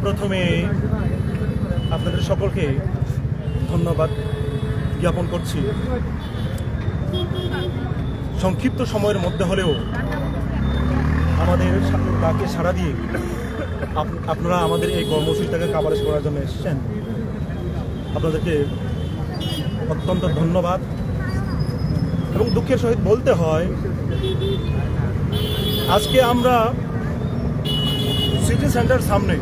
প্রথমে আপনাদের সকলকে ধন্যবাদ জ্ঞাপন করছি। সংক্ষিপ্ত সময়ের মধ্যে হলেও আমাদের ডাকে সাড়া দিয়ে আপনারা আমাদের এই কর্মসূচিটাকে কাভারেজ করার জন্য এসেছেন। আপনাদেরকে অত্যন্ত ধন্যবাদ। এবং দুঃখের সহিত বলতে হয়, আজকে আমরা সিটি সেন্টার সামনে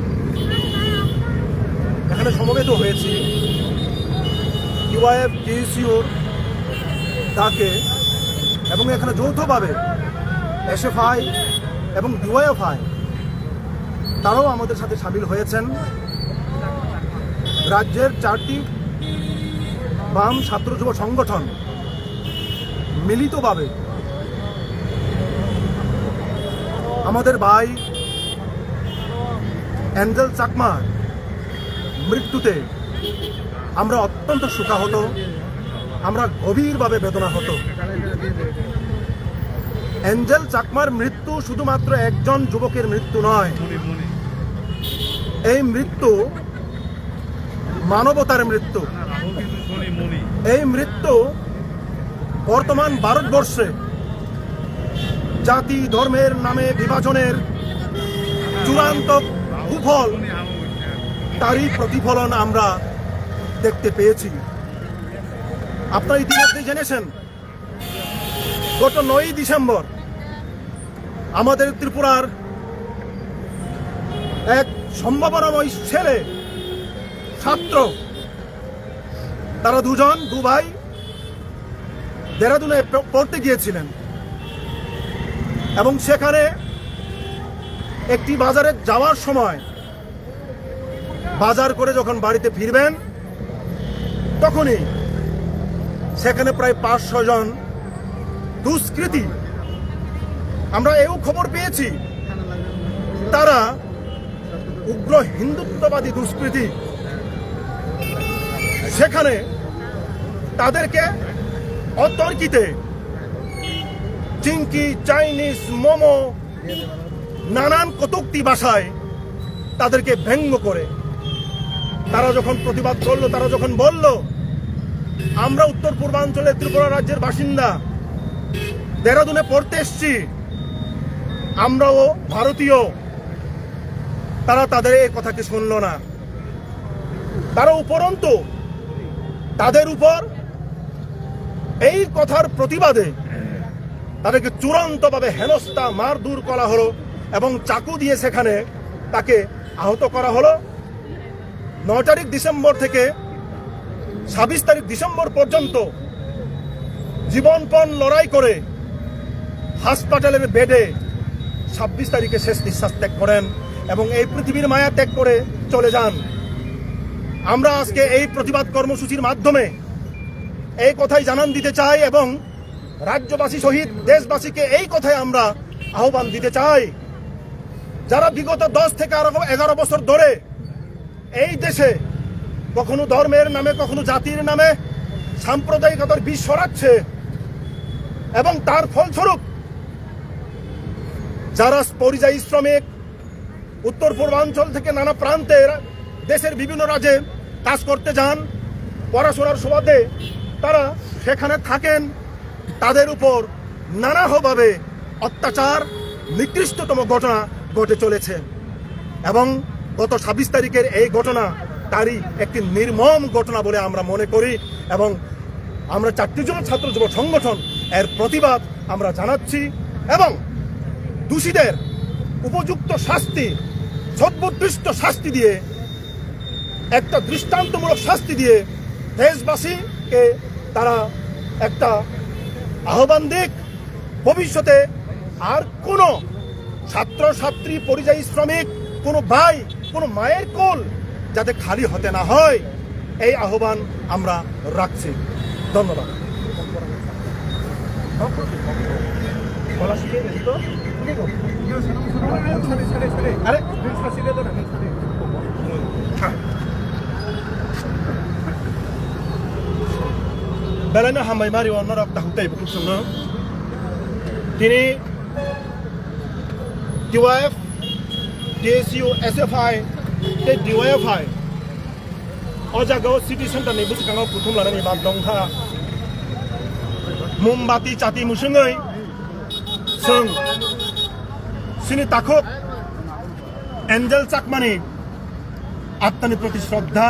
এখানে সমবেত হয়েছি ইউআইএফ টিএসইউর ডাকে, এবং এখানে যৌথভাবে এসএফআই এবং ডিওয়াইএফআই তারাও আমাদের সাথে সামিল হয়েছেন। রাজ্যের 4টি বাম ছাত্র যুব সংগঠন মিলিতভাবে আমাদের ভাই অ্যাঞ্জেল চাকমার মৃত্যুতে আমরা অত্যন্ত শোকাহত, আমরা গভীরভাবে বেদনাহত। অ্যাঞ্জেল চাকমার মৃত্যু শুধুমাত্র একজন যুবকের মৃত্যু নয়, এই মৃত্যু মানবতার মৃত্যু। এই মৃত্যু বর্তমান ভারতবর্ষে জাতি ধর্মের নামে বিভাজনের চূড়ান্ত কুফল, তারই প্রতিফলন আমরা দেখতে পেয়েছি। আপনারা ইতিমধ্যে জেনেছেন, গত 9ই ডিসেম্বর আমাদের ত্রিপুরার এক সম্ভাবনাময় ছেলে ছাত্র, তারা দু ভাই দেরাদুনে পড়তে গিয়েছিলেন, এবং সেখানে একটি বাজারে যাওয়ার সময় বাজার করে যখন বাড়িতে ফিরবেন তখনই সেখানে প্রায় 500 জন দুষ্কৃতী, আমরা এও খবর পেয়েছি তারা উগ্র হিন্দুত্ববাদী দুষ্কৃতী, সেখানে তাদেরকে অতর্কিতে চিংকি, চাইনিজ, মোমো, নানান কটূক্তি ভাষায় তাদেরকে ব্যঙ্গ করে তারা যখন প্রতিবাদ করলো, তারা যখন বলল আমরা উত্তর পূর্বাঞ্চলের ত্রিপুরা রাজ্যের বাসিন্দা, দেরাদুনে পড়তে এসছি, আমরাও ভারতীয়, তারা তাদের এই কথাকে শুনল না। তারা উপরন্তু তাদের উপর এই কথার প্রতিবাদে তাদেরকে চূড়ান্তভাবে হেনস্থা মারধর করা হলো এবং চাকু দিয়ে সেখানে তাকে আহত করা হলো। 9 তারিখ ডিসেম্বর থেকে 26 তারিখ ডিসেম্বর পর্যন্ত জীবনপণ লড়াই করে হাসপাতালের বেডে 26 তারিখে শেষ নিঃশ্বাস ত্যাগ করেন এবং এই পৃথিবীর মায়া ত্যাগ করে চলে যান। আমরা আজকে এই প্রতিবাদ কর্মসূচির মাধ্যমে এই কথাই জানান দিতে চাই এবং রাজ্যবাসী সহিত দেশবাসীকে এই কথায় আমরা আহ্বান দিতে চাই, যারা বিগত 10 থেকে 11 বছর ধরে এই দেশে কখনো ধর্মের নামে, কখনো জাতির নামে সাম্প্রদায়িকতার বিষ ছড়াচ্ছে, এবং তার ফলস্বরূপ যারা পরিযায়ী শ্রমিক উত্তর পূর্বাঞ্চল থেকে নানা প্রান্তে দেশের বিভিন্ন রাজ্যে কাজ করতে যান, পড়াশোনার সুবাদে তারা সেখানে থাকেন, তাদের উপর নানাভাবে অত্যাচার, নিকৃষ্টতম ঘটনা ঘটে চলেছে। এবং গত 26 তারিখের এই ঘটনা তারই একটি নির্মম ঘটনা বলে আমরা মনে করি, এবং আমরা 4টি জন ছাত্র যুব সংগঠন এর প্রতিবাদ আমরা জানাচ্ছি, এবং দোষীদের উপযুক্ত শাস্তি, সর্বোৎকৃষ্ট শাস্তি দিয়ে, একটা দৃষ্টান্তমূলক শাস্তি দিয়ে দেশবাসীকে তারা একটা আহ্বান দিক, ভবিষ্যতে আর কোনো ছাত্রছাত্রী, পরিযায়ী শ্রমিক, কোনো ভাই, কোনো মায়ের কোল যাতে খালি হতে না হয়, এই আহ্বান আমরা রাখছি। ধন্যবাদ। বেলাইনা হামাই মারি অন্যরা তাহুতাই বুকুর সঙ্গ তিনি ডিওয়াইএফ, টিএসইউ, এসএফআই ते DYFI o jagao city center ni busikangao puthum lanani bam dongkha mombati chati musungoi sung sini takhok Angel Chakmani আত্মানি প্রতি শ্রদ্ধা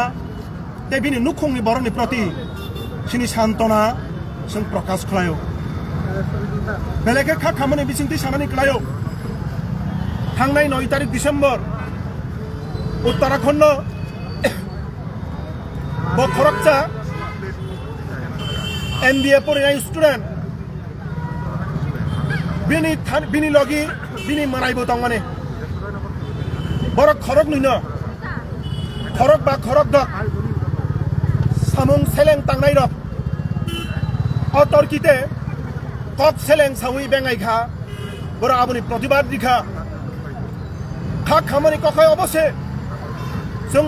তেবিনি নুখংনি বরনি প্রতি সিনি সান্তনা जों प्रकाश खालायो बेलेगे खा खामानि बिसिंथि सानानि खालायो थांनाय 9 तारिख डिसेम्बर उत्तराखंड बखरकचा MBA फरायनाय स्टुडेन्ट बिनि लगी बिनि मानायबो दं माने बर खरक नुनो खरक बा खरक दक सामुं सेलें तांनाय रक অতর্কিতে কক সেলেং সাউই বেঙ্গাইখা বড় আবনি প্রতিবাদ দিখা খা খামানি কখায় অবশ্যে जों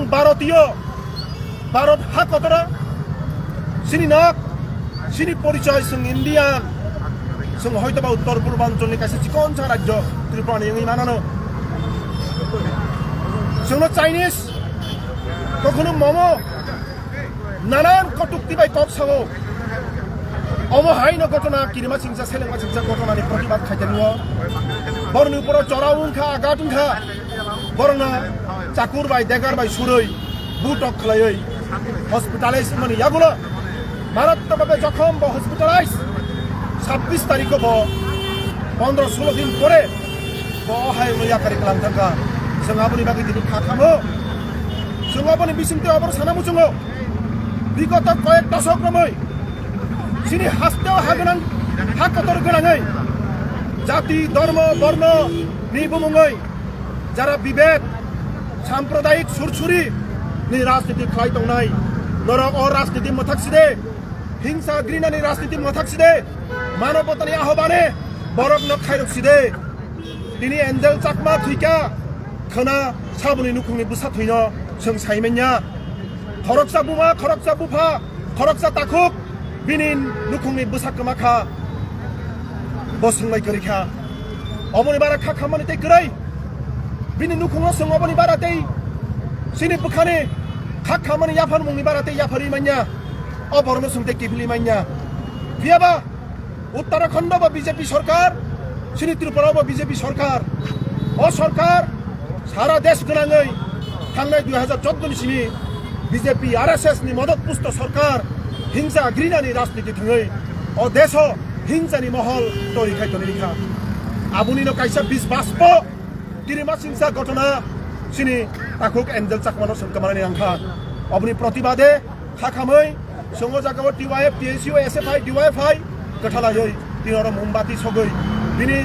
भारत हा कतरा सिनि नाक सिनि परिचय जों इन्डियान जों হয়তোবা উত্তর পূর্বাঞ্চলनि কাছে চিকনচা রাজ্য ত্রিপুরা নিয়ে মানানো जोंनो চাইনিজ কখনো মোমো নানান কটুক্তি বাই কক সাও অমহাইন ঘটনা কিরিমা সিংসা সেলেংমা সিংসা ঘটনানি প্রতিবাদ খাইতেনিও বরনি উপর চড়াউনখা আগাতুনখা বরনা চাকুর বাই দেগার বাই সুরই বুটক খলায়ই হসপিটালাইজ মানে ইয়াগুলো মারাত্মকভাবে জখম বা হসপিটালাইজ 26 তারিখ ব 15-16 দিন পরে বহাই লইয়াকারি কালাম থাকা जों आबनि बागै दिनै खाखामो जों आबनि बिसिंते अबर सानामुचुङो बिगत कयेक दशक्रमै सिनि हास्तेव हागोनां हाकतर गोनाङै जाति धर्म बर्ण नि बुमुङै जारा विभेद साम्प्रदायिक सुरसुरि नि राजनीति खालाय दंनाय नरक अ राजनीति मथाकसिदे हिंसा घृणानि राजनीति मथाकसिदे मानवतानि आह्वाने बरक न खायरकसिदे दिनै एन्जेल चाकमा थुइका खोना साबुनि नुखुंनि बुसा थुइनो जों साइमेन्या खरकसा बुमा खरकसा बुफा खरकसा ताखुक बिनिन नुखुंनि बुसा कमाखा बसंनाय करिखा अबनि बारा खा खामानि ते गरै बिनि नुखुंआ जों अबनि बारा ते सिनि बुखानि खा खामानि याफान मुंनि बारा ते याफारि मान्या अबरनो सुंते किफिलि मान्या बियाबा उत्तराखंड बा बीजेपी सरकार सिनि त्रिपुरा बा बीजेपी सरकार अ सरकार सारा देश गोनाङै थांनाय 2014 सिनि बीजेपी आरएसएस नि मदद पुस्त सरकार हिंसा घृणानि राजनीति थङै अ देश हिंसानि महल तरिखाय तरिखा आबुनिनो काइसा बिस बास्प किरिमा सिंसा घटना सिनि ताखुक एन्जेल चाकमानो संकमानि आंखा अबनि प्रतिबादे खाखामै संगो जागाव टिवाइएफ टिएसइउ एसएफआई डिवाइएफआई गथालायै तिनर मोमबाति सगै बिनि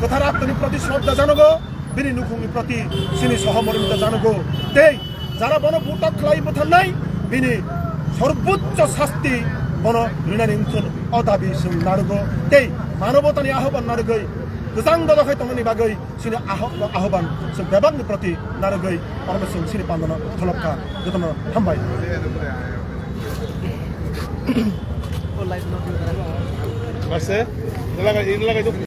गोथार आत्मानि प्रति श्रद्धा जानगो बिनि नुखुंनि प्रति सिनि सहमर्मिता जानगो ते जारा बन बुटक खालाय बुथाननाय बिनि सर्वोच्च शास्ति बन ऋणानि उंखुन अदाबि जों नारगो ते मानवतानि आह्वान नारगै गोजां दलखाय तंगनि बागै सिनि आह्वान जों बेबागनि प्रति नारगै परमेश्वर सिनि पान्दन थलपका जतन हामबाय Mas,